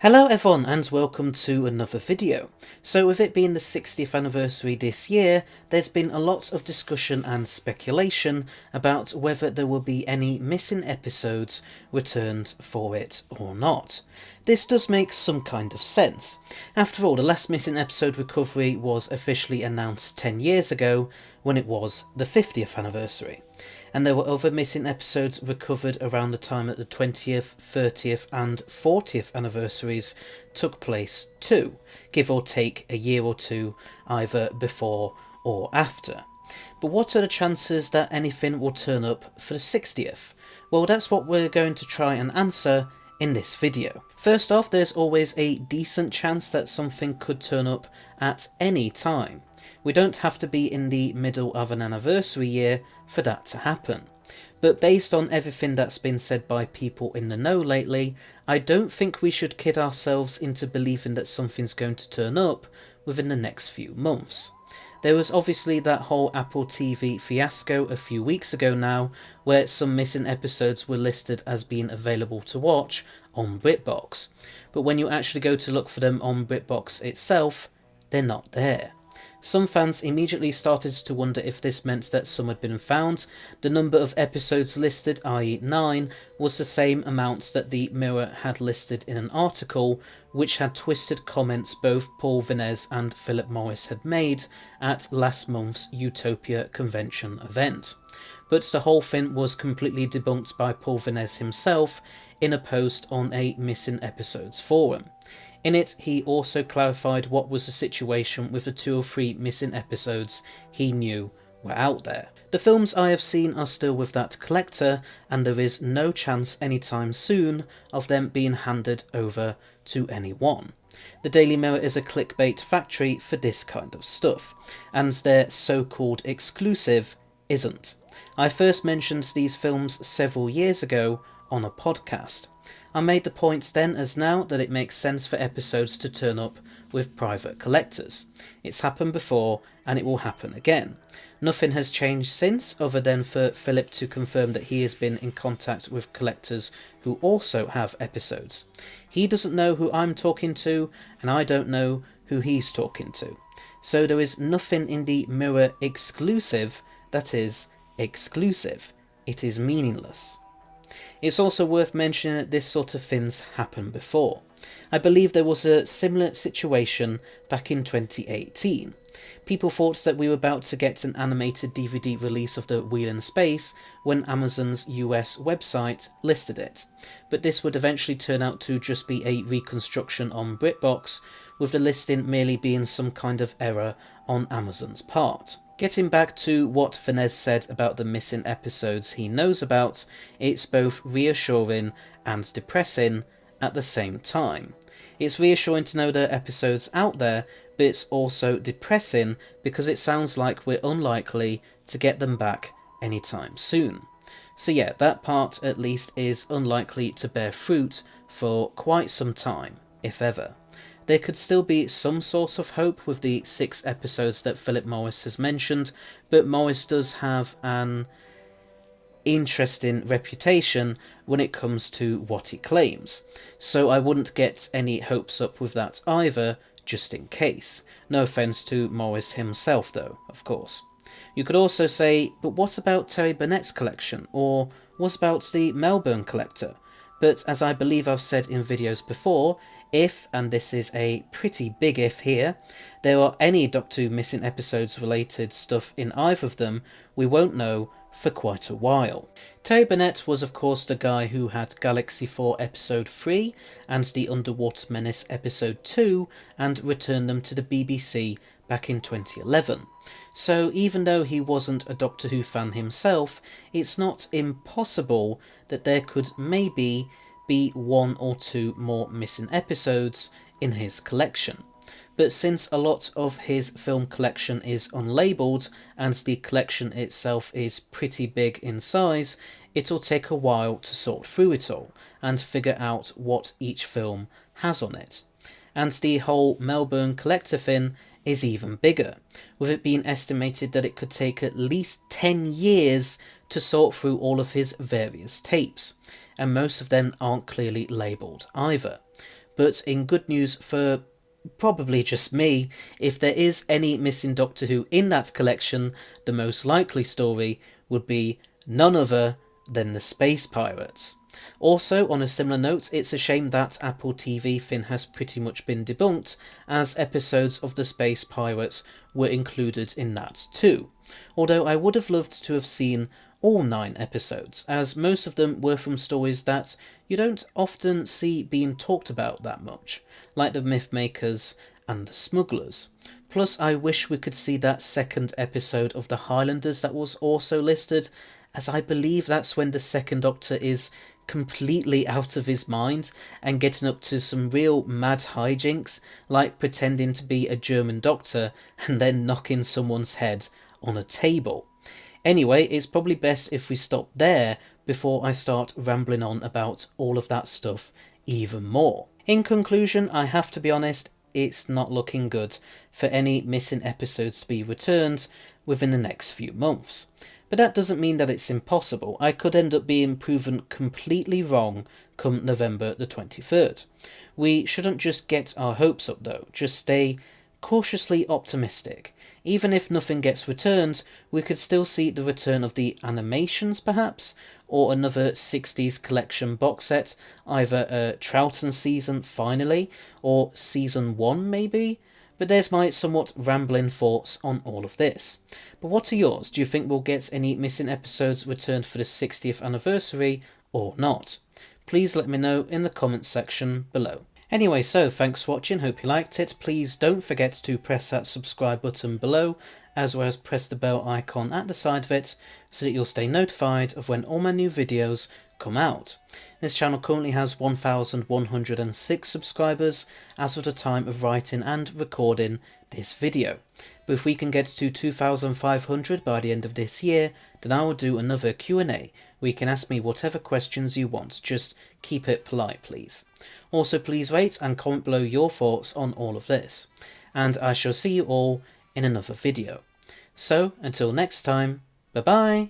Hello everyone and welcome to another video. So with it being the 60th anniversary this year, there's been a lot of discussion and speculation about whether there will be any missing episodes returned for it or not. This does make some kind of sense. After all, the last missing episode recovery was officially announced 10 years ago when it was the 50th anniversary. And there were other missing episodes recovered around the time that the 20th, 30th and 40th anniversaries took place too, give or take a year or two either before or after. But what are the chances that anything will turn up for the 60th? Well, that's what we're going to try and answer in this video. First off, there's always a decent chance that something could turn up at any time. We don't have to be in the middle of an anniversary year for that to happen. But based on everything that's been said by people in the know lately, I don't think we should kid ourselves into believing that something's going to turn up within the next few months. There was obviously that whole Apple TV fiasco a few weeks ago now, where some missing episodes were listed as being available to watch on BritBox. But when you actually go to look for them on BritBox itself, they're not there. Some fans immediately started to wonder if this meant that some had been found. The number of episodes listed, i.e. 9, was the same amount that the Mirror had listed in an article, which had twisted comments both Paul Vinez and Philip Morris had made at last month's Utopia convention event. But the whole thing was completely debunked by Paul Vinez himself in a post on a Missing Episodes forum. In it, he also clarified what was the situation with the 2 or 3 missing episodes he knew were out there. The films I have seen are still with that collector, and there is no chance anytime soon of them being handed over to anyone. The Daily Mirror is a clickbait factory for this kind of stuff, and their so-called exclusive isn't. I first mentioned these films several years ago on a podcast. I made the point then as now that it makes sense for episodes to turn up with private collectors. It's happened before and it will happen again. Nothing has changed since, other than for Philip to confirm that he has been in contact with collectors who also have episodes. He doesn't know who I'm talking to and I don't know who he's talking to. So there is nothing in the Mirror exclusive that is exclusive. It is meaningless. It's also worth mentioning that this sort of thing's happened before. I believe there was a similar situation back in 2018. People thought that we were about to get an animated DVD release of The Wheel in Space when Amazon's US website listed it, but this would eventually turn out to just be a reconstruction on BritBox, with the listing merely being some kind of error on Amazon's part. Getting back to what Vinez said about the missing episodes he knows about, it's both reassuring and depressing at the same time. It's reassuring to know there are episodes out there, but it's also depressing because it sounds like we're unlikely to get them back anytime soon. So yeah, that part at least is unlikely to bear fruit for quite some time, if ever. There could still be some source of hope with the 6 episodes that Philip Morris has mentioned, but Morris does have an interesting reputation when it comes to what he claims, so I wouldn't get any hopes up with that either, just in case. No offence to Morris himself though, of course. You could also say, but what about Terry Burnett's collection, or what about the Melbourne collector? But as I believe I've said in videos before, if, and this is a pretty big if here, there are any Doctor Who missing episodes related stuff in either of them, we won't know for quite a while. Terry Burnett was of course the guy who had Galaxy 4 episode 3 and the Underwater Menace episode 2 and returned them to the BBC back in 2011. So even though he wasn't a Doctor Who fan himself, it's not impossible that there could maybe be 1 or 2 more missing episodes in his collection. But since a lot of his film collection is unlabelled and the collection itself is pretty big in size, it'll take a while to sort through it all and figure out what each film has on it. And the whole Melbourne collector thing is even bigger, with it being estimated that it could take at least 10 years to sort through all of his various tapes, and most of them aren't clearly labelled either. But in good news for probably just me, if there is any missing Doctor Who in that collection, the most likely story would be none other than the Space Pirates. Also, on a similar note, it's a shame that Apple TV Finn has pretty much been debunked, as episodes of the Space Pirates were included in that too. Although I would have loved to have seen all 9 episodes, as most of them were from stories that you don't often see being talked about that much, like the Mythmakers and the Smugglers. Plus, I wish we could see that second episode of the Highlanders that was also listed, as I believe that's when the second Doctor is completely out of his mind and getting up to some real mad hijinks, like pretending to be a German doctor and then knocking someone's head on a table. Anyway, it's probably best if we stop there before I start rambling on about all of that stuff even more. In conclusion, I have to be honest, it's not looking good for any missing episodes to be returned within the next few months. But that doesn't mean that it's impossible. I could end up being proven completely wrong come November the 23rd. We shouldn't just get our hopes up though, just stay cautiously optimistic. Even if nothing gets returned, we could still see the return of the animations perhaps, or another 60s collection box set, either a Troughton season finally, or season 1 maybe? But there's my somewhat rambling thoughts on all of this. But what are yours? Do you think we'll get any missing episodes returned for the 60th anniversary or not? Please let me know in the comments section below. Anyway, so thanks for watching, hope you liked it. Please don't forget to press that subscribe button below, as well as press the bell icon at the side of it, so that you'll stay notified of when all my new videos come out. This channel currently has 1,106 subscribers as of the time of writing and recording this video. But if we can get to 2,500 by the end of this year, then I will do another Q&A where you can ask me whatever questions you want. Just keep it polite, please. Also, please rate and comment below your thoughts on all of this. And I shall see you all in another video. So, until next time, bye bye!